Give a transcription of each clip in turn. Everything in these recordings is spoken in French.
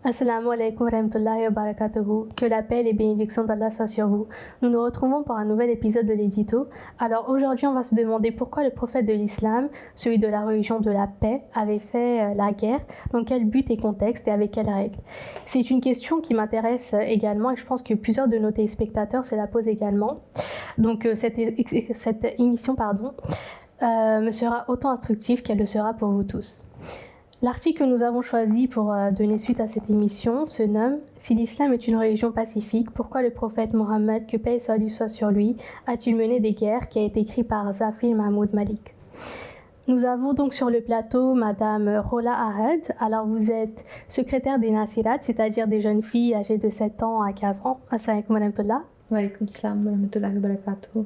Assalamu alaikum wa rahmatullahi wa barakatuhu. Que la paix et les bénédictions d'Allah soient sur vous. Nous nous retrouvons pour un nouvel épisode de l'édito. Alors aujourd'hui, on va se demander pourquoi le prophète de l'islam, celui de la religion de la paix, avait fait la guerre, dans quel but et contexte et avec quelles règles. C'est une question qui m'intéresse également et je pense que plusieurs de nos téléspectateurs se la posent également. Donc cette émission me sera autant instructive qu'elle le sera pour vous tous. L'article que nous avons choisi pour donner suite à cette émission se nomme « Si l'islam est une religion pacifique, pourquoi le prophète Mohammed, que paix et salut soit sur lui, a-t-il mené des guerres ?» qui a été écrit par Zafir Mahmoud Malik. Nous avons donc sur le plateau Madame Rola Ahad. Alors vous êtes secrétaire des Nasirat, c'est-à-dire des jeunes filles âgées de 7 ans à 15 ans. Assalamu alaikum wa rahmatullah. Wa alaykoum salam wa rahmatullahi wa barakatuh.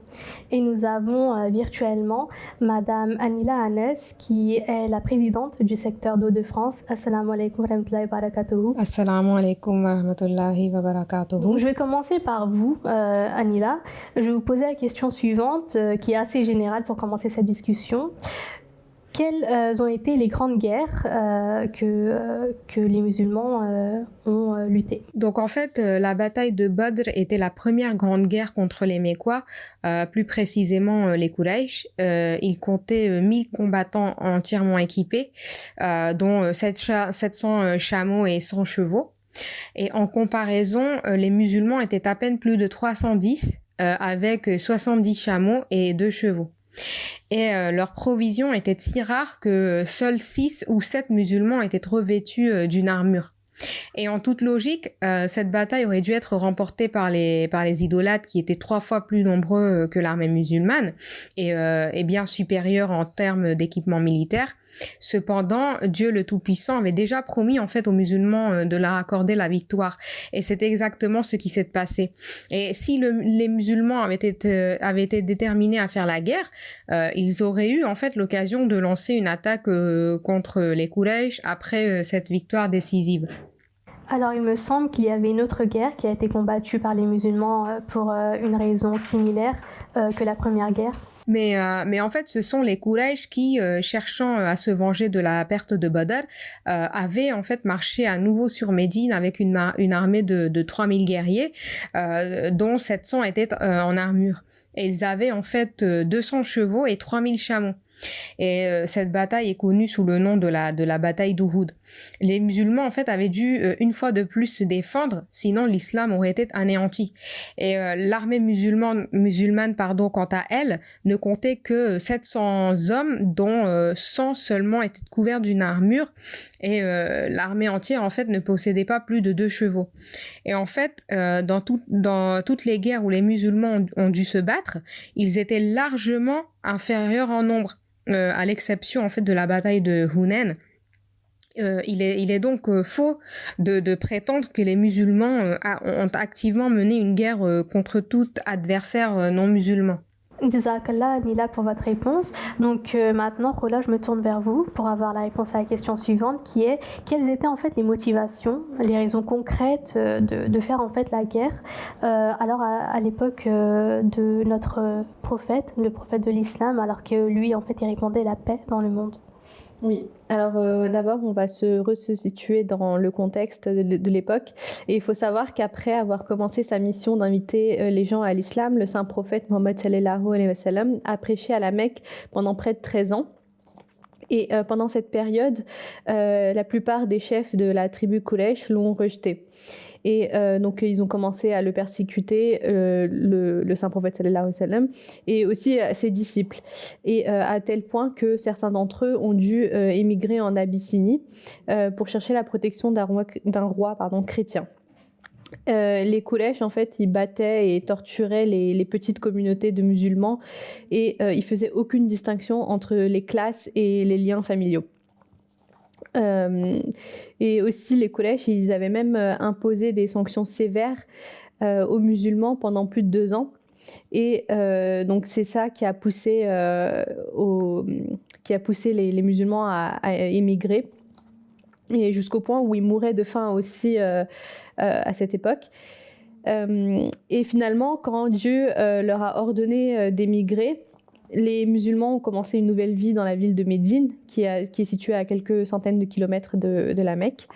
Et nous avons virtuellement Madame Anila Anes, qui est la présidente du secteur d'Hauts-de-France. Assalamu alaikum wa rahmatullahi wa barakatuh. Assalamu alaikum wa rahmatullahi wa barakatuh. Je vais commencer par vous, Anila. Je vais vous poser la question suivante, qui est assez générale pour commencer cette discussion. Quelles ont été les grandes guerres que les musulmans ont luttées? Donc en fait, la bataille de Badr était la première grande guerre contre les Mécois, plus précisément les Quraysh. Ils comptaient 1000 combattants entièrement équipés, dont 700 chameaux et 100 chevaux. Et en comparaison, les musulmans étaient à peine plus de 310, avec 70 chameaux et 2 chevaux. Et leurs provisions étaient si rares que seuls 6 ou 7 musulmans étaient revêtus d'une armure. Et en toute logique, cette bataille aurait dû être remportée par les idolâtres qui étaient 3 fois plus nombreux que l'armée musulmane et bien supérieure en termes d'équipement militaire. Cependant, Dieu le Tout-Puissant avait déjà promis en fait aux musulmans de leur accorder la victoire. Et c'est exactement ce qui s'est passé. Et si les musulmans avaient été déterminés à faire la guerre, ils auraient eu en fait l'occasion de lancer une attaque contre les Quraysh après cette victoire décisive. Alors, il me semble qu'il y avait une autre guerre qui a été combattue par les musulmans pour une raison similaire que la première guerre. Mais en fait, ce sont les Quraysh qui, cherchant à se venger de la perte de Badr, avaient en fait marché à nouveau sur Médine avec une armée de 3000 guerriers, dont 700 étaient en armure. Et ils avaient en fait 200 chevaux et 3000 chameaux. Et cette bataille est connue sous le nom de la bataille d'Uhud. Les musulmans en fait avaient dû une fois de plus se défendre, sinon l'islam aurait été anéanti. Et l'armée musulmane quant à elle ne comptait que 700 hommes, dont 100 seulement étaient couverts d'une armure, et l'armée entière en fait ne possédait pas plus de 2 chevaux. Et en fait, dans toutes les guerres où les musulmans ont dû se battre, ils étaient largement inférieurs en nombre. À l'exception en fait de la bataille de Hunayn. Il est donc faux de prétendre que les musulmans ont activement mené une guerre contre tout adversaire non musulman. Jazakallah Anila pour votre réponse. Donc maintenant, Rola, je me tourne vers vous pour avoir la réponse à la question suivante qui est quelles étaient en fait les motivations, les raisons concrètes de faire en fait la guerre alors à l'époque de notre prophète, le prophète de l'islam, alors que lui en fait il répandait la paix dans le monde. Oui, alors d'abord on va se resituer dans le contexte de l'époque et il faut savoir qu'après avoir commencé sa mission d'inviter les gens à l'islam, le saint prophète Mohammed sallallahu alayhi wa sallam a prêché à la Mecque pendant près de 13 ans. Et pendant cette période, la plupart des chefs de la tribu Quraysh l'ont rejeté. Et donc ils ont commencé à le persécuter, le saint prophète sallallahu alayhi wa sallam, et aussi ses disciples. Et à tel point que certains d'entre eux ont dû émigrer en Abyssinie pour chercher la protection d'un roi chrétien. Les Quraysh, en fait, ils battaient et torturaient les petites communautés de musulmans et ils faisaient aucune distinction entre les classes et les liens familiaux. Et aussi les Quraysh, ils avaient même imposé des sanctions sévères aux musulmans pendant plus de 2 ans. Et donc c'est ça qui a poussé les musulmans à émigrer, et jusqu'au point où ils mouraient de faim aussi à cette époque. Et finalement, quand Dieu leur a ordonné d'émigrer, les musulmans ont commencé une nouvelle vie dans la ville de Médine, qui est située à quelques centaines de kilomètres de la Mecque.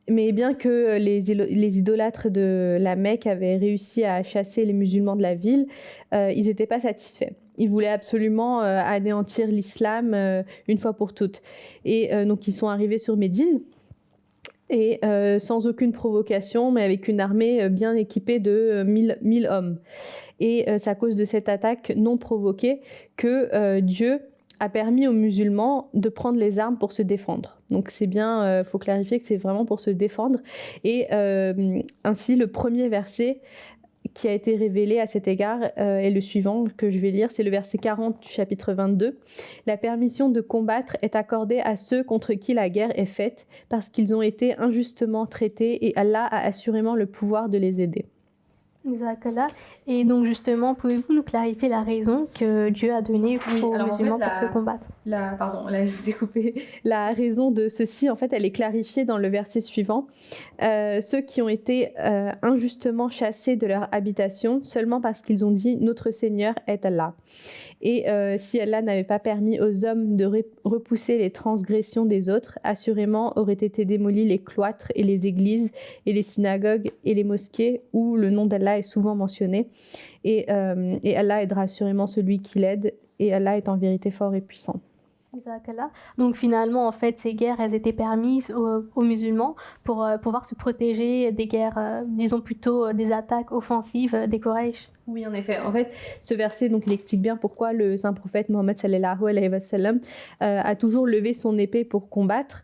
Mais bien que les idolâtres de la Mecque avaient réussi à chasser les musulmans de la ville, ils n'étaient pas satisfaits. Ils voulaient absolument anéantir l'islam une fois pour toutes. Et donc ils sont arrivés sur Médine, et sans aucune provocation, mais avec une armée bien équipée de 1000 hommes. Et c'est à cause de cette attaque non provoquée que Dieu a permis aux musulmans de prendre les armes pour se défendre. Donc c'est bien, faut clarifier que c'est vraiment pour se défendre. Et ainsi, le premier verset qui a été révélé à cet égard est le suivant que je vais lire, c'est le verset 40 du chapitre 22. « La permission de combattre est accordée à ceux contre qui la guerre est faite, parce qu'ils ont été injustement traités et Allah a assurément le pouvoir de les aider. » Jazakallah. Et donc justement, pouvez-vous nous clarifier la raison que Dieu a donnée aux musulmans pour se combattre? Pardon, là je vous ai coupé. La raison de ceci, en fait, elle est clarifiée dans le verset suivant. Ceux qui ont été injustement chassés de leur habitation seulement parce qu'ils ont dit « Notre Seigneur est Allah ». Et si Allah n'avait pas permis aux hommes de repousser les transgressions des autres, assurément auraient été démolis les cloîtres et les églises et les synagogues et les mosquées où le nom d'Allah est souvent mentionné. Et Allah aidera assurément celui qui l'aide, et Allah est en vérité fort et puissant. Donc finalement, en fait, ces guerres, elles étaient permises aux musulmans pour pouvoir se protéger des guerres, disons plutôt des attaques offensives des Quraysh. Oui, en effet. En fait, ce verset, donc, il explique bien pourquoi le saint prophète Mohammed sallallahu alayhi wa sallam a toujours levé son épée pour combattre.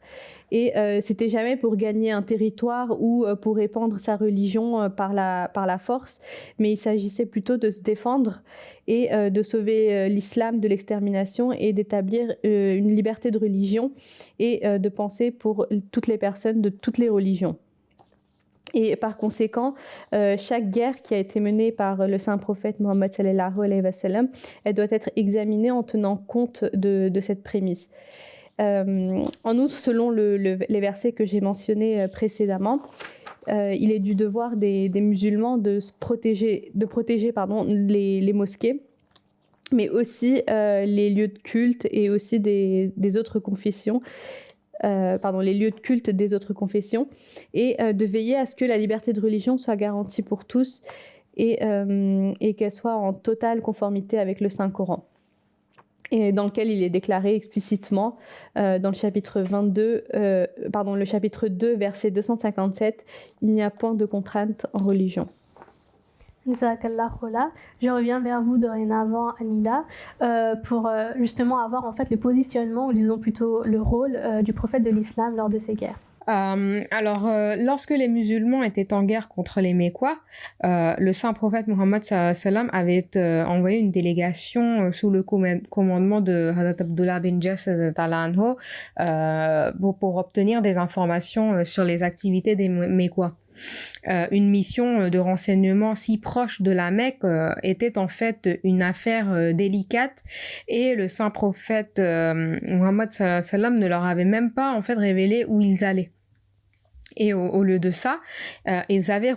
Et c'était jamais pour gagner un territoire ou pour répandre sa religion par la force, mais il s'agissait plutôt de se défendre et de sauver l'islam de l'extermination et d'établir une liberté de religion et de penser pour toutes les personnes de toutes les religions. Et par conséquent, chaque guerre qui a été menée par le saint prophète Mohammed sallallahu alayhi wa sallam, elle doit être examinée en tenant compte de cette prémisse. En outre, selon les versets que j'ai mentionnés précédemment, il est du devoir des musulmans de protéger les mosquées, mais aussi les lieux de culte et aussi des autres confessions. Les lieux de culte des autres confessions, et de veiller à ce que la liberté de religion soit garantie pour tous et qu'elle soit en totale conformité avec le Saint-Coran. Et dans lequel il est déclaré explicitement dans le chapitre 2, verset 257, il n'y a point de contrainte en religion. Je reviens vers vous dorénavant, Anila, pour justement avoir en fait le positionnement, ou disons plutôt le rôle du prophète de l'islam lors de ces guerres. Lorsque les musulmans étaient en guerre contre les Mécois, le saint prophète Mohammed sallam avait envoyé une délégation sous le commandement de Hazrat Abdullah bin Jash pour obtenir des informations sur les activités des Mécois. Une mission de renseignement si proche de la Mecque était en fait une affaire délicate, et le saint prophète Mohammed sallam ne leur avait même pas en fait révélé où ils allaient. Et au lieu de ça, il avait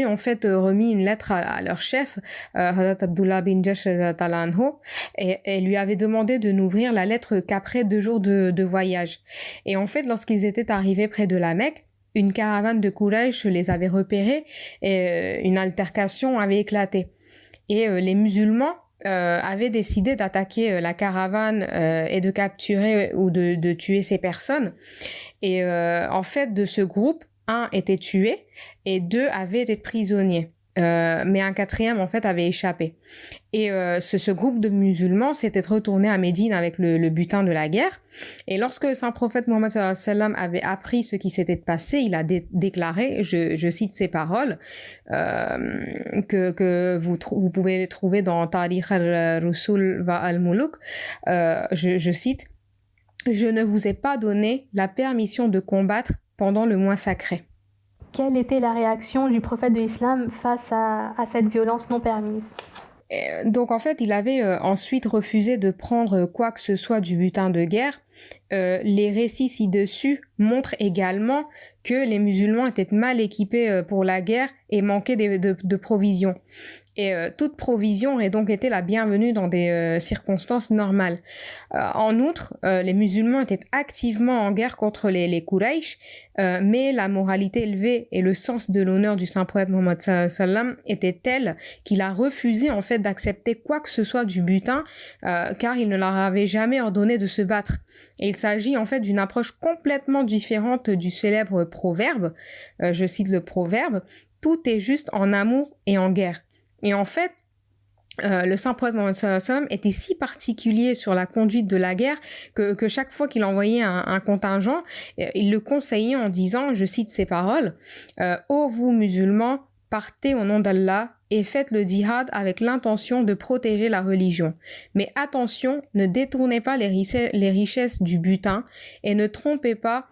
en fait remis une lettre à leur chef, Hazrat Abdullah bin Jash et lui avait demandé de n'ouvrir la lettre qu'après 2 jours de voyage. Et en fait, lorsqu'ils étaient arrivés près de la Mecque, une caravane de Quraysh les avait repérés et une altercation avait éclaté. Et les musulmans avaient décidé d'attaquer la caravane et de capturer ou de tuer ces personnes. Et en fait, de ce groupe, 1 était tué et 2 avaient été prisonniers. Mais un 4e en fait avait échappé. Et ce groupe de musulmans s'était retourné à Médine avec le butin de la guerre. Et lorsque le saint prophète Mohammed sallallahu alayhi wa sallam avait appris ce qui s'était passé, il a déclaré, je cite ces paroles, que vous pouvez les trouver dans Tarikh al-Rusul wa al-Muluk. Je cite: je ne vous ai pas donné la permission de combattre pendant le mois sacré. Quelle était la réaction du prophète de l'islam face à cette violence non permise? Donc en fait, il avait ensuite refusé de prendre quoi que ce soit du butin de guerre. Les récits ci-dessus montrent également que les musulmans étaient mal équipés pour la guerre et manquaient de provisions. Et toute provision aurait donc été la bienvenue dans des circonstances normales. En outre, les musulmans étaient activement en guerre contre les Quraysh, mais la moralité élevée et le sens de l'honneur du saint prophète Mohammed sallam étaient tels qu'il a refusé en fait d'accepter quoi que ce soit du butin, car il ne leur avait jamais ordonné de se battre. Et il s'agit en fait d'une approche complètement différente du célèbre proverbe. Je cite le proverbe: tout est juste en amour et en guerre. Et en fait, le saint prophète Mohammed sallam était si particulier sur la conduite de la guerre que chaque fois qu'il envoyait un contingent, il le conseillait en disant, je cite ses paroles: ô vous musulmans, partez au nom d'Allah et faites le djihad avec l'intention de protéger la religion. Mais attention, ne détournez pas les richesses du butin et ne trompez pas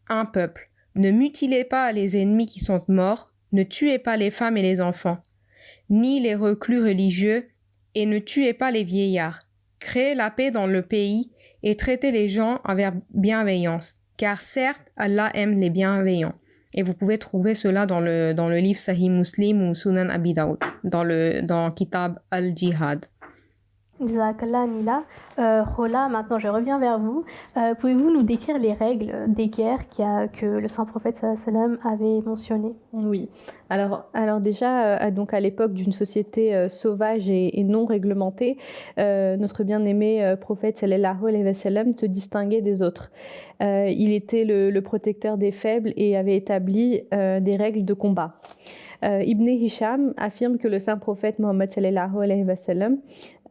un peuple. Ne mutilez pas les ennemis qui sont morts, ne tuez pas les femmes et les enfants, ni les reclus religieux, et ne tuez pas les vieillards. Créez la paix dans le pays et traitez les gens avec bienveillance, car certes, Allah aime les bienveillants. Et vous pouvez trouver cela dans le livre Sahih Muslim ou Sunan Abi Daoud, dans Kitab al-Jihad. Jazakallah Nila. Rola, maintenant je reviens vers vous. Pouvez-vous nous décrire les règles des guerres que le saint prophète sallam avait mentionnées? Oui. Alors déjà, donc à l'époque d'une société sauvage et non réglementée, notre bien-aimé prophète sallallahu alayhi wa sallam se distinguait des autres. Il était le protecteur des faibles et avait établi des règles de combat. Ibn Hisham affirme que le saint prophète Mohammed sallallahu alayhi wa sallam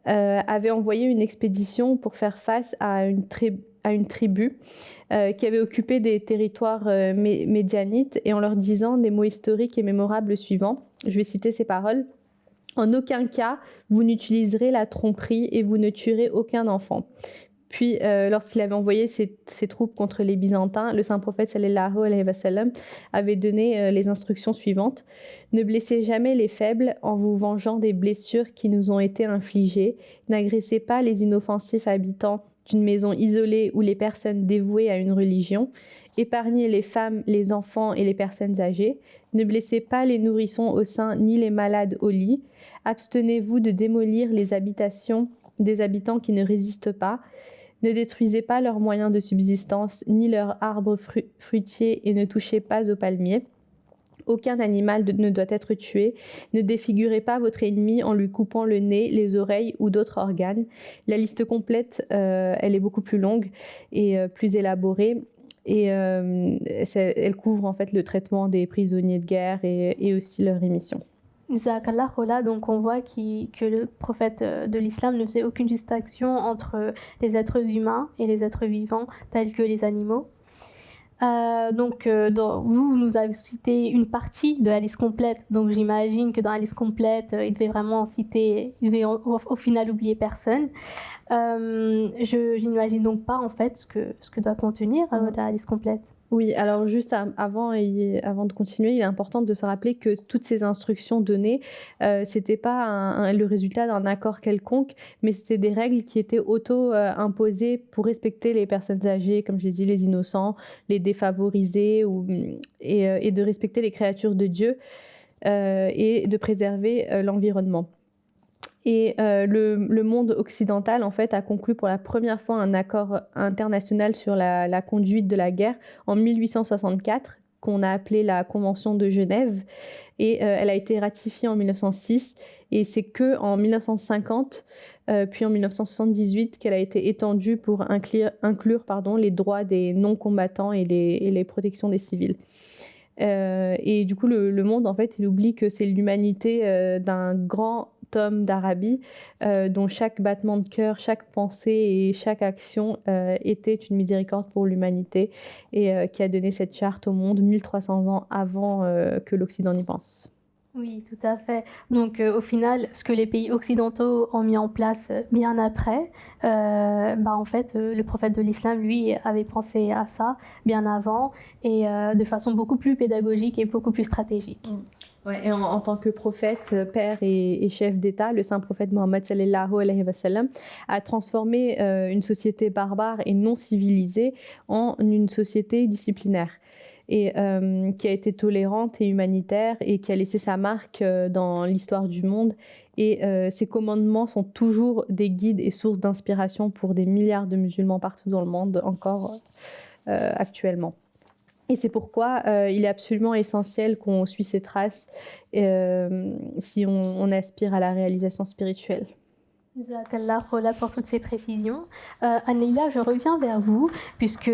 avait envoyé une expédition pour faire face à une tribu qui avait occupé des territoires médianites, et en leur disant des mots historiques et mémorables suivants. Je vais citer ces paroles: en aucun cas vous n'utiliserez la tromperie et vous ne tuerez aucun enfant. Puis, lorsqu'il avait envoyé ses troupes contre les Byzantins, le saint prophète sallallahu alayhi wa sallam avait donné les instructions suivantes: ne blessez jamais les faibles en vous vengeant des blessures qui nous ont été infligées. N'agressez pas les inoffensifs habitants d'une maison isolée ou les personnes dévouées à une religion. Épargnez les femmes, les enfants et les personnes âgées. Ne blessez pas les nourrissons au sein ni les malades au lit. Abstenez-vous de démolir les habitations des habitants qui ne résistent pas. Ne détruisez pas leurs moyens de subsistance ni leurs arbres fruitiers et ne touchez pas aux palmiers. Aucun animal ne doit être tué. Ne défigurez pas votre ennemi en lui coupant le nez, les oreilles ou d'autres organes. La liste complète, elle est beaucoup plus longue et plus élaborée. Et elle couvre en fait le traitement des prisonniers de guerre et aussi leur émission. Jazakallah Rola, donc on voit que le prophète de l'islam ne faisait aucune distinction entre les êtres humains et les êtres vivants tels que les animaux. Vous nous avez cité une partie de la liste complète, donc j'imagine que dans la liste complète, il devait au final oublier personne. Je n'imagine donc pas en fait ce que doit contenir la liste complète. Oui, alors juste avant de continuer, il est important de se rappeler que toutes ces instructions données, c'était pas le résultat d'un accord quelconque, mais c'était des règles qui étaient auto-imposées pour respecter les personnes âgées, comme j'ai dit, les innocents, les défavorisés, et de respecter les créatures de Dieu et de préserver l'environnement. Et le monde occidental, en fait, a conclu pour la première fois un accord international sur la conduite de la guerre en 1864, qu'on a appelé la Convention de Genève. Et elle a été ratifiée en 1906. Et c'est qu'en 1950, puis en 1978, qu'elle a été étendue pour inclure les droits des non-combattants et les protections des civils. Et du coup, le monde, en fait, il oublie que c'est l'humanité d'un grand homme d'Arabie, dont chaque battement de cœur, chaque pensée et chaque action était une miséricorde pour l'humanité, et qui a donné cette charte au monde 1300 ans avant que l'Occident n'y pense. Oui, tout à fait. Donc au final, ce que les pays occidentaux ont mis en place bien après, en fait, le prophète de l'islam, lui, avait pensé à ça bien avant, et de façon beaucoup plus pédagogique et beaucoup plus stratégique. Ouais, et en tant que prophète, père et chef d'État, le saint prophète Mohammed sallallahu alayhi wa sallam a transformé une société barbare et non civilisée en une société disciplinaire. et qui a été tolérante et humanitaire et qui a laissé sa marque dans l'histoire du monde. Et ces commandements sont toujours des guides et sources d'inspiration pour des milliards de musulmans partout dans le monde, encore actuellement. Et c'est pourquoi il est absolument essentiel qu'on suit ces traces si on aspire à la réalisation spirituelle. Jazakallah Rola pour toutes ces précisions. Anila, je reviens vers vous, puisque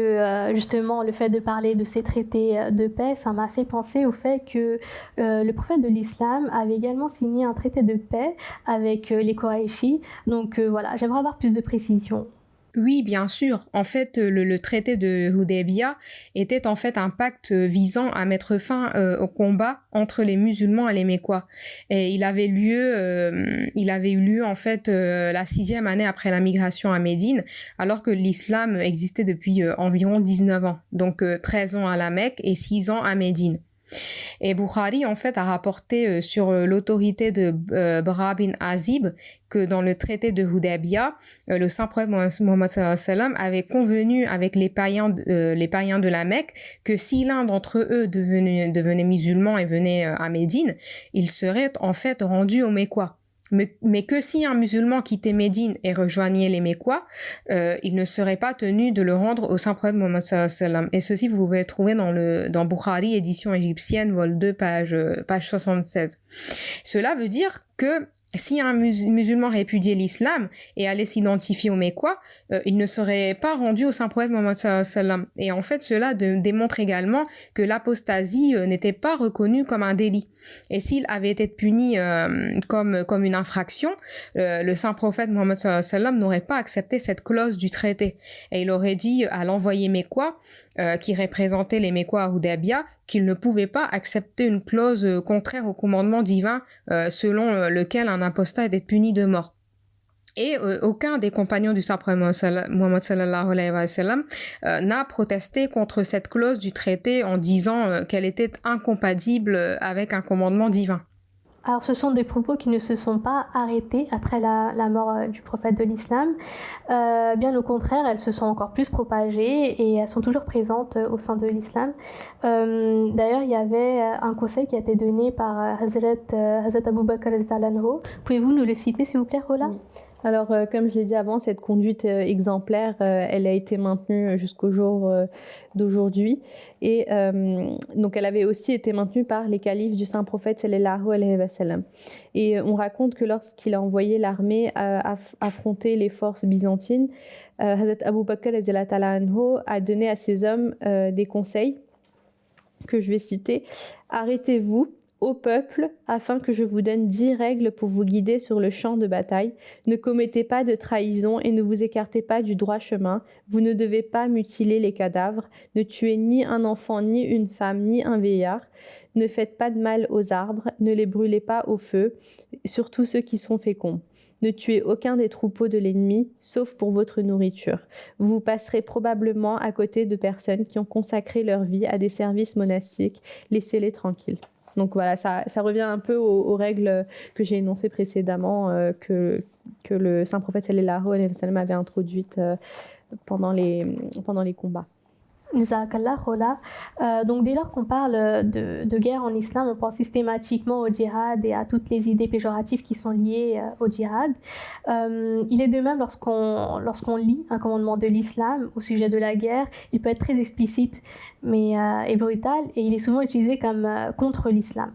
justement le fait de parler de ces traités de paix, ça m'a fait penser au fait que le prophète de l'islam avait également signé un traité de paix avec les Qurayshis. Donc voilà, j'aimerais avoir plus de précisions. Oui, bien sûr. En fait, le traité de Hudaybiyah était en fait un pacte visant à mettre fin au combat entre les musulmans et les Mécois. Et il avait eu lieu en fait la 6e année après la migration à Médine, alors que l'islam existait depuis environ 19 ans. Donc 13 ans à la Mecque et 6 ans à Médine. Et Bukhari, en fait, a rapporté sur l'autorité de Bara bin Azib que dans le traité de Hudaybiyah, le saint prophète Mohammed sallallahu alayhi wa sallam avait convenu avec les païens de la Mecque que si l'un d'entre eux devenait musulman et venait à Médine, il serait en fait rendu aux Mécois. Mais que si un musulman quittait Médine et rejoignait les Mécois, il ne serait pas tenu de le rendre au saint prophète Mohammed sallallahu alayhi wa sallam. Et ceci, vous pouvez le trouver dans Bukhari, édition égyptienne, vol 2, page 76. Cela veut dire que si un musulman répudiait l'islam et allait s'identifier aux Mécois, il ne serait pas rendu au saint prophète Mohammed sallallahu alayhi wa sallam. Et en fait, cela démontre également que l'apostasie n'était pas reconnue comme un délit. Et s'il avait été puni comme une infraction, le saint prophète Mohammed sallallahu alayhi wa sallam n'aurait pas accepté cette clause du traité. Et il aurait dit à l'envoyé Mécois, qui représentait les Mécois à Hudaybiyah, qu'il ne pouvait pas accepter une clause contraire au commandement divin selon lequel un apostat était puni de mort. Et aucun des compagnons du saint prophète Mohammed sallallahu alayhi wa sallam n'a protesté contre cette clause du traité en disant qu'elle était incompatible avec un commandement divin. Alors ce sont des propos qui ne se sont pas arrêtés après la mort du prophète de l'islam. Bien au contraire, elles se sont encore plus propagées et elles sont toujours présentes au sein de l'islam. D'ailleurs, il y avait un conseil qui a été donné par Hazrat Abu Bakr al-Anho. Pouvez-vous nous le citer, s'il vous plaît, Rola ? Oui. Alors, comme je l'ai dit avant, cette conduite exemplaire, elle a été maintenue jusqu'au jour d'aujourd'hui. Et donc, elle avait aussi été maintenue par les califes du saint prophète, sallallahu alayhi wa sallam. Et on raconte que lorsqu'il a envoyé l'armée affronter les forces byzantines, Hazrat Abu Bakr al-Anho a donné à ses hommes des conseils que je vais citer. « Arrêtez-vous au peuple, afin que je vous donne 10 règles pour vous guider sur le champ de bataille. Ne commettez pas de trahison et ne vous écartez pas du droit chemin. Vous ne devez pas mutiler les cadavres. Ne tuez ni un enfant, ni une femme, ni un vieillard. Ne faites pas de mal aux arbres. Ne les brûlez pas au feu, surtout ceux qui sont féconds. Ne tuez aucun des troupeaux de l'ennemi, sauf pour votre nourriture. Vous passerez probablement à côté de personnes qui ont consacré leur vie à des services monastiques. Laissez-les tranquilles. » Donc voilà, ça revient un peu aux règles que j'ai énoncées précédemment, que le saint prophète sallallahu alayhi wa sallam avait introduites pendant les combats. Jazakallah Rola. Donc dès lors qu'on parle de guerre en islam, on pense systématiquement au djihad et à toutes les idées péjoratives qui sont liées au djihad. Il est de même lorsqu'on lit un commandement de l'islam au sujet de la guerre, il peut être très explicite et brutal, et il est souvent utilisé comme contre l'islam.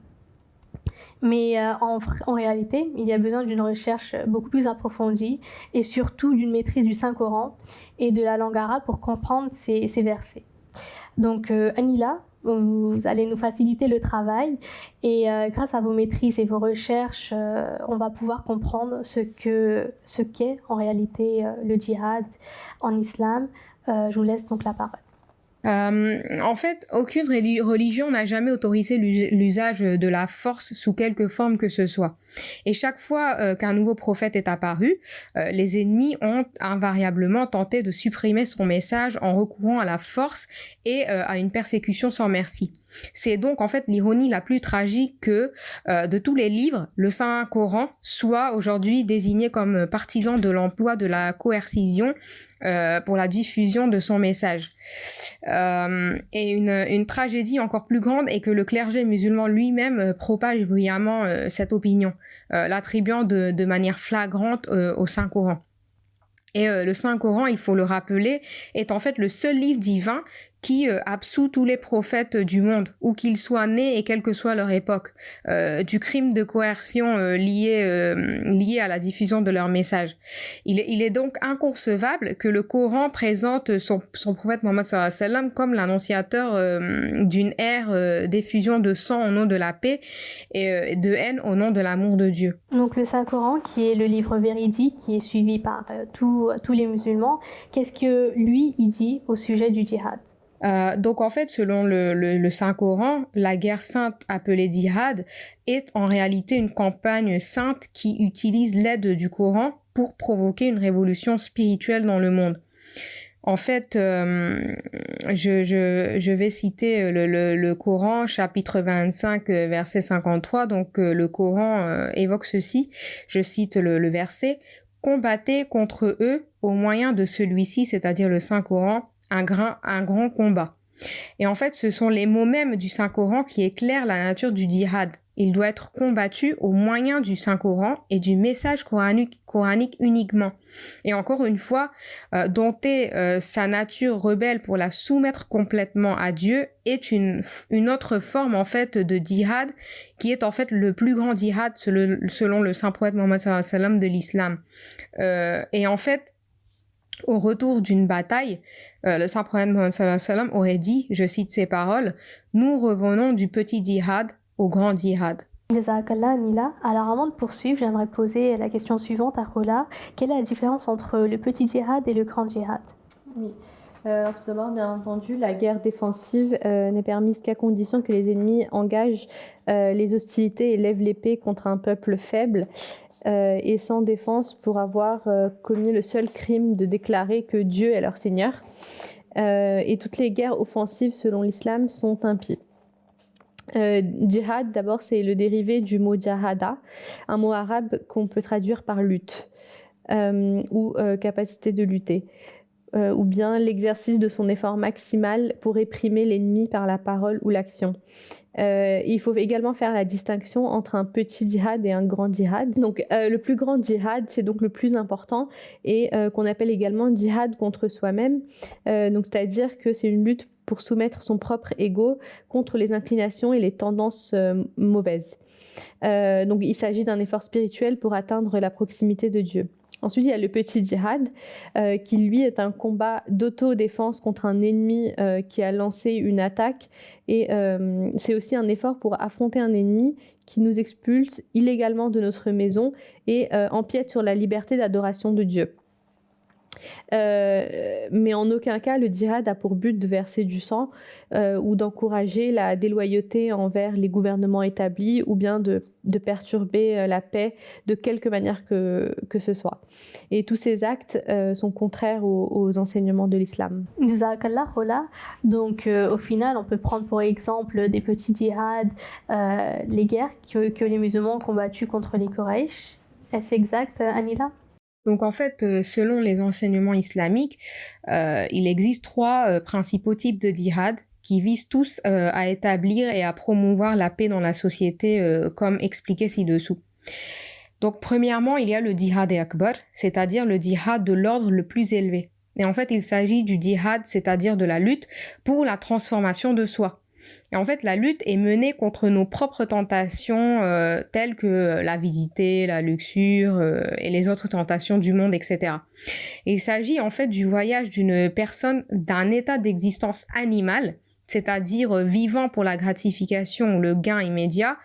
Mais en réalité, il y a besoin d'une recherche beaucoup plus approfondie et surtout d'une maîtrise du Saint-Coran et de la langue arabe pour comprendre ces versets. Donc Anila, vous allez nous faciliter le travail et grâce à vos maîtrises et vos recherches, on va pouvoir comprendre ce qu'est en réalité le djihad en islam. Je vous laisse donc la parole. En fait, aucune religion n'a jamais autorisé l'usage de la force sous quelque forme que ce soit. Et chaque fois qu'un nouveau prophète est apparu, les ennemis ont invariablement tenté de supprimer son message en recourant à la force et à une persécution sans merci. C'est donc en fait l'ironie la plus tragique que de tous les livres, le Saint-Coran soit aujourd'hui désigné comme partisan de l'emploi de la coercition pour la diffusion de son message. Et une tragédie encore plus grande est que le clergé musulman lui-même propage bruyamment cette opinion, l'attribuant de manière flagrante au Saint-Coran. Et le Saint-Coran, il faut le rappeler, est en fait le seul livre divin qui absout tous les prophètes du monde, où qu'ils soient nés et quelle que soit leur époque, du crime de coercion lié à la diffusion de leur message. Il est donc inconcevable que le Coran présente son prophète Mohammed sallallahu alayhi wa sallam comme l'annonciateur d'une ère d'effusion de sang au nom de la paix et de haine au nom de l'amour de Dieu. Donc le Saint-Coran, qui est le livre véridique, qui est suivi par tous les musulmans, qu'est-ce que lui, il dit au sujet du djihad ? Donc en fait, selon le Saint-Coran, la guerre sainte appelée djihad est en réalité une campagne sainte qui utilise l'aide du Coran pour provoquer une révolution spirituelle dans le monde. En fait, je vais citer le Coran, chapitre 25, verset 53. Donc le Coran évoque ceci, je cite le verset: « Combattez contre eux au moyen de celui-ci, c'est-à-dire le Saint-Coran, un grand combat. » Et en fait, ce sont les mots mêmes du Saint-Coran qui éclairent la nature du djihad. Il doit être combattu au moyen du Saint-Coran et du message coranique uniquement. Et encore une fois, dompter sa nature rebelle pour la soumettre complètement à Dieu est une autre forme en fait de djihad qui est en fait le plus grand djihad selon le saint prophète Mohammed sallallahu alayhi wa sallam de l'islam. Et en fait, au retour d'une bataille, le saint prophète Mohammed sallallahu alayhi wa sallam aurait dit, je cite ses paroles: « Nous revenons du petit djihad au grand djihad. » Jazakallah, Nila. Alors avant de poursuivre, j'aimerais poser la question suivante à Rola. Quelle est la différence entre le petit djihad et le grand djihad ? Oui. Alors tout d'abord, bien entendu, la guerre défensive n'est permise qu'à condition que les ennemis engagent les hostilités et lèvent l'épée contre un peuple faible et sans défense pour avoir commis le seul crime de déclarer que Dieu est leur Seigneur. Et toutes les guerres offensives, selon l'islam, sont impies. Djihad, d'abord, c'est le dérivé du mot jahada, un mot arabe qu'on peut traduire par lutte ou capacité de lutter. Ou bien l'exercice de son effort maximal pour réprimer l'ennemi par la parole ou l'action. Il faut également faire la distinction entre un petit djihad et un grand djihad. Donc, le plus grand djihad, c'est donc le plus important et qu'on appelle également djihad contre soi-même. Donc, c'est-à-dire que c'est une lutte pour soumettre son propre ego contre les inclinations et les tendances mauvaises. Donc, il s'agit d'un effort spirituel pour atteindre la proximité de Dieu. Ensuite, il y a le petit djihad, qui lui est un combat d'autodéfense contre un ennemi qui a lancé une attaque. Et c'est aussi un effort pour affronter un ennemi qui nous expulse illégalement de notre maison et empiète sur la liberté d'adoration de Dieu. Mais en aucun cas le djihad a pour but de verser du sang ou d'encourager la déloyauté envers les gouvernements établis ou bien de perturber la paix de quelque manière que ce soit. Et tous ces actes sont contraires aux enseignements de l'islam. Jazakallah, Rola. Donc au final, on peut prendre pour exemple des petits djihads, les guerres que les musulmans ont combattues contre les Quraysh. Est-ce exact, Anila ? Donc en fait, selon les enseignements islamiques, il existe 3 principaux types de djihad qui visent tous à établir et à promouvoir la paix dans la société, comme expliqué ci-dessous. Donc premièrement, il y a le djihad akbar, c'est-à-dire le djihad de l'ordre le plus élevé. Et en fait, il s'agit du djihad, c'est-à-dire de la lutte pour la transformation de soi. Et en fait, la lutte est menée contre nos propres tentations telles que l'avidité, la luxure et les autres tentations du monde, etc. Et il s'agit en fait du voyage d'une personne d'un état d'existence animale, c'est-à-dire vivant pour la gratification ou le gain immédiat,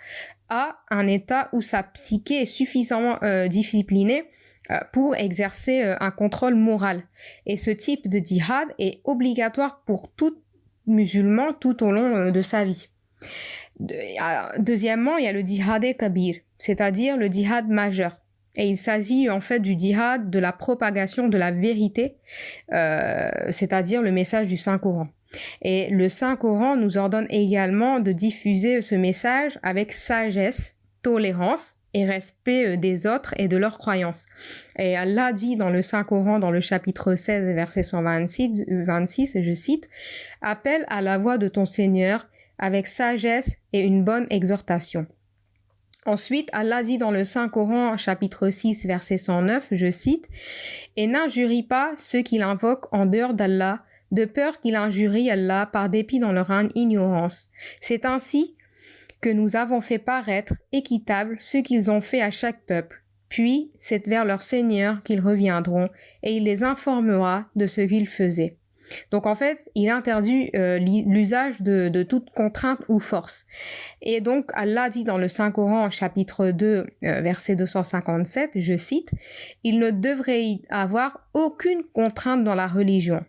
à un état où sa psyché est suffisamment disciplinée pour exercer un contrôle moral. Et ce type de djihad est obligatoire pour tout musulman tout au long de sa vie. Deuxièmement, il y a le djihad kabir, c'est-à-dire le djihad majeur. Et il s'agit en fait du djihad de la propagation de la vérité, c'est-à-dire le message du Saint-Coran. Et le Saint-Coran nous ordonne également de diffuser ce message avec sagesse, tolérance et respect des autres et de leurs croyances. Et Allah dit dans le Saint-Coran, dans le chapitre 16, verset 126, je cite, « Appelle à la voix de ton Seigneur avec sagesse et une bonne exhortation. » Ensuite, Allah dit dans le Saint-Coran, chapitre 6, verset 109, je cite, « Et n'injurie pas ceux qui l'invoquent en dehors d'Allah, de peur qu'ils injurient Allah par dépit dans leur ignorance. C'est ainsi que nous avons fait paraître équitable ce qu'ils ont fait à chaque peuple. Puis, c'est vers leur Seigneur qu'ils reviendront, et il les informera de ce qu'ils faisaient. » Donc en fait, il interdit l'usage de toute contrainte ou force. Et donc Allah dit dans le Saint-Coran, chapitre 2, verset 257, je cite, « Il ne devrait y avoir aucune contrainte dans la religion.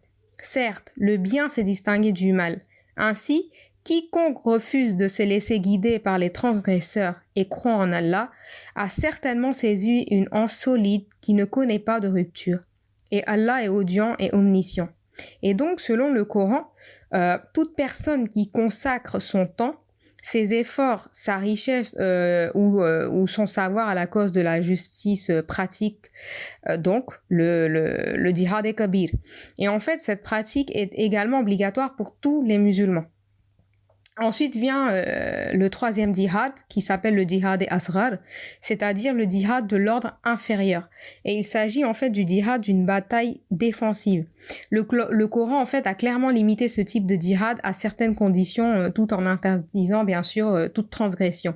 Certes, le bien s'est distingué du mal. Ainsi, quiconque refuse de se laisser guider par les transgresseurs et croit en Allah a certainement saisi une anse solide qui ne connaît pas de rupture. Et Allah est audient et omniscient. » Et donc, selon le Coran, toute personne qui consacre son temps, ses efforts, sa richesse ou son savoir à la cause de la justice pratique, donc le djihad est kabir. Et en fait, cette pratique est également obligatoire pour tous les musulmans. Ensuite vient le troisième djihad qui s'appelle le djihad et asghar, c'est-à-dire le djihad de l'ordre inférieur. Et il s'agit en fait du djihad d'une bataille défensive. Le Coran en fait a clairement limité ce type de djihad à certaines conditions tout en interdisant bien sûr toute transgression.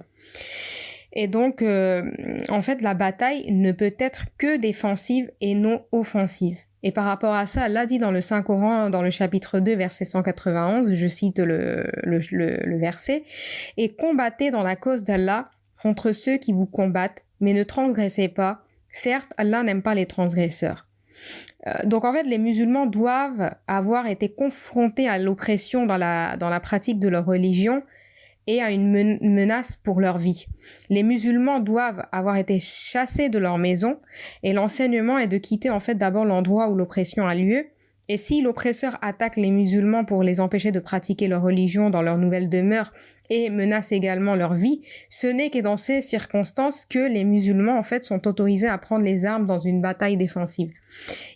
Et donc en fait la bataille ne peut être que défensive et non offensive. Et par rapport à ça, Allah dit dans le Saint-Coran, dans le chapitre 2, verset 191, je cite le verset, « Et combattez dans la cause d'Allah contre ceux qui vous combattent, mais ne transgressez pas. Certes, Allah n'aime pas les transgresseurs. » Donc en fait, les musulmans doivent avoir été confrontés à l'oppression dans la pratique de leur religion et à une menace pour leur vie. Les musulmans doivent avoir été chassés de leur maison et l'enseignement est de quitter en fait d'abord l'endroit où l'oppression a lieu. Et si l'oppresseur attaque les musulmans pour les empêcher de pratiquer leur religion dans leur nouvelle demeure et menace également leur vie, ce n'est que dans ces circonstances que les musulmans en fait sont autorisés à prendre les armes dans une bataille défensive.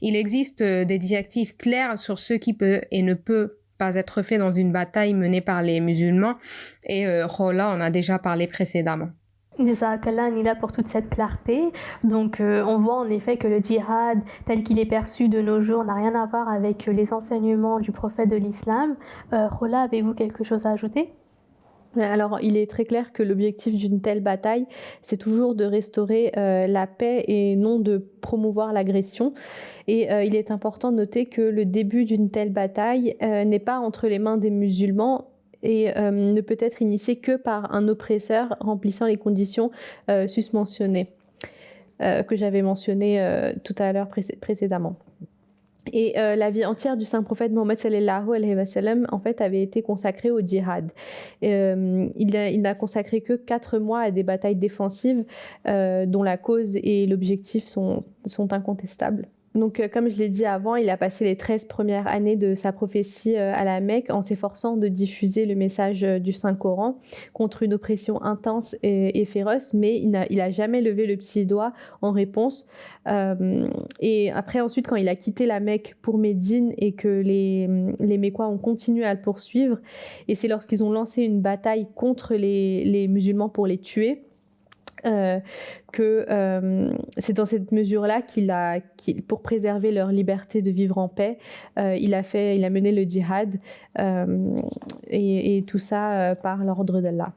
Il existe des directives claires sur ce qui peut et ne peut pas être fait dans une bataille menée par les musulmans et Rola en a déjà parlé précédemment. Jazakallah Anila pour toute cette clarté. Donc on voit en effet que le djihad tel qu'il est perçu de nos jours n'a rien à voir avec les enseignements du prophète de l'islam. Rola, avez-vous quelque chose à ajouter ? Alors, il est très clair que l'objectif d'une telle bataille, c'est toujours de restaurer la paix et non de promouvoir l'agression. Et il est important de noter que le début d'une telle bataille n'est pas entre les mains des musulmans et ne peut être initié que par un oppresseur remplissant les conditions susmentionnées que j'avais mentionnées tout à l'heure précédemment. Et la vie entière du saint prophète Mohammed sallallahu alayhi wa sallam en fait avait été consacrée au djihad. Il n'a consacré que 4 mois à des batailles défensives dont la cause et l'objectif sont incontestables. Donc, comme je l'ai dit avant, il a passé les 13 premières années de sa prophétie à la Mecque en s'efforçant de diffuser le message du Saint-Coran contre une oppression intense et féroce, mais il a jamais levé le petit doigt en réponse. Et après, ensuite, quand il a quitté la Mecque pour Médine et que les Mécois ont continué à le poursuivre, et c'est lorsqu'ils ont lancé une bataille contre les musulmans pour les tuer, c'est dans cette mesure-là pour préserver leur liberté de vivre en paix, il a mené le djihad et tout ça par l'ordre d'Allah.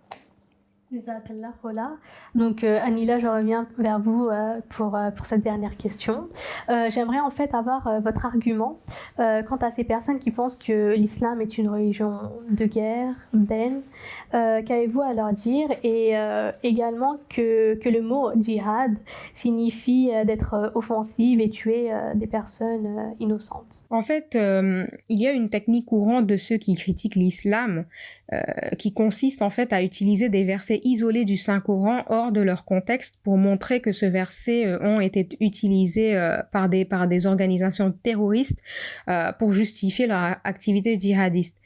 Donc Anila, je reviens vers vous pour cette dernière question. J'aimerais en fait avoir votre argument quant à ces personnes qui pensent que l'islam est une religion de guerre, d'haine. Qu'avez-vous à leur dire? Et également que le mot djihad signifie d'être offensive et tuer des personnes innocentes. En fait, il y a une technique courante de ceux qui critiquent l'islam qui consiste en fait à utiliser des versets versets isolés du Saint-Coran hors de leur contexte pour montrer que ce verset ont été utilisés par des organisations terroristes pour justifier leur activité djihadiste.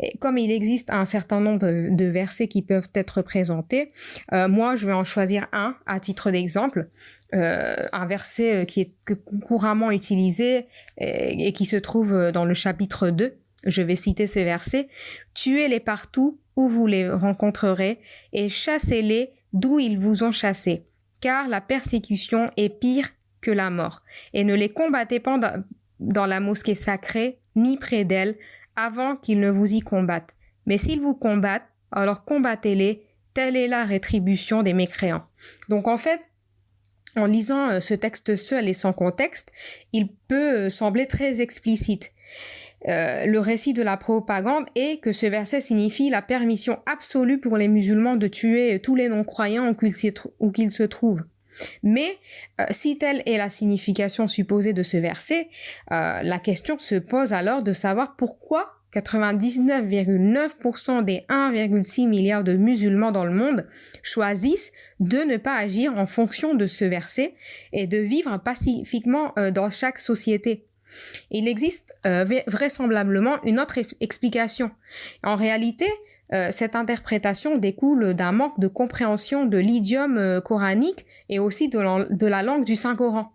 Et comme il existe un certain nombre de versets qui peuvent être présentés, moi je vais en choisir un à titre d'exemple, un verset qui est couramment utilisé et qui se trouve dans le chapitre 2. Je vais citer ce verset. « Tuez-les partout où vous les rencontrerez et chassez-les d'où ils vous ont chassés, car la persécution est pire que la mort. Et ne les combattez pas dans la mosquée sacrée, ni près d'elle, avant qu'ils ne vous y combattent. Mais s'ils vous combattent, alors combattez-les, telle est la rétribution des mécréants. » Donc en fait, en lisant ce texte seul et sans contexte, il peut sembler très explicite. Le récit de la propagande est que ce verset signifie la permission absolue pour les musulmans de tuer tous les non-croyants où qu'ils se trouvent. Mais si telle est la signification supposée de ce verset, la question se pose alors de savoir pourquoi 99,9% des 1,6 milliard de musulmans dans le monde choisissent de ne pas agir en fonction de ce verset et de vivre pacifiquement dans chaque société. Il existe vraisemblablement une autre explication. En réalité, cette interprétation découle d'un manque de compréhension de l'idiome coranique et aussi de la langue du Saint-Coran.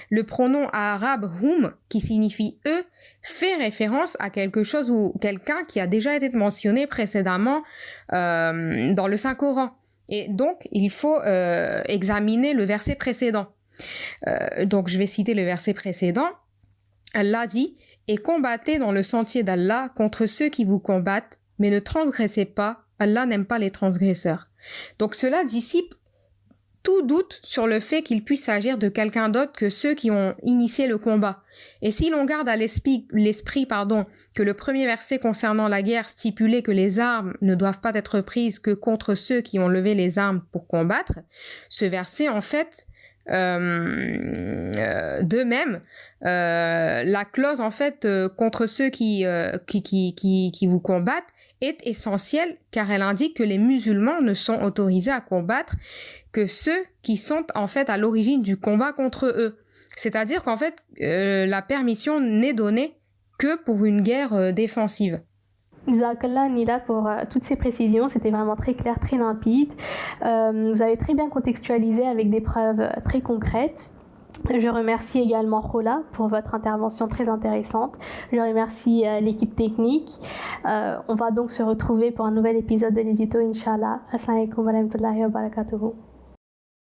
Le pronom arabe « hum », qui signifie « eux », fait référence à quelque chose ou quelqu'un qui a déjà été mentionné précédemment dans le Saint-Coran. Et donc, il faut examiner le verset précédent. Donc, je vais citer le verset précédent. Allah dit « Et combattez dans le sentier d'Allah contre ceux qui vous combattent, mais ne transgressez pas, Allah n'aime pas les transgresseurs. » Donc, cela dissipe tout doute sur le fait qu'il puisse s'agir de quelqu'un d'autre que ceux qui ont initié le combat. Et si l'on garde à l'esprit que le premier verset concernant la guerre stipulait que les armes ne doivent pas être prises que contre ceux qui ont levé les armes pour combattre, ce verset en fait de même, la clause en fait contre ceux qui vous combattent est essentielle car elle indique que les musulmans ne sont autorisés à combattre que ceux qui sont en fait à l'origine du combat contre eux. C'est-à-dire qu'en fait la permission n'est donnée que pour une guerre défensive. Jazakallah Nida pour toutes ces précisions, c'était vraiment très clair, très limpide. Vous avez très bien contextualisé avec des preuves très concrètes. Je remercie également Khola pour votre intervention très intéressante. Je remercie l'équipe technique. On va donc se retrouver pour un nouvel épisode de l'Édito, Inch'Allah. Assalamu alaikum wa rahmatullahi wa barakatuhu.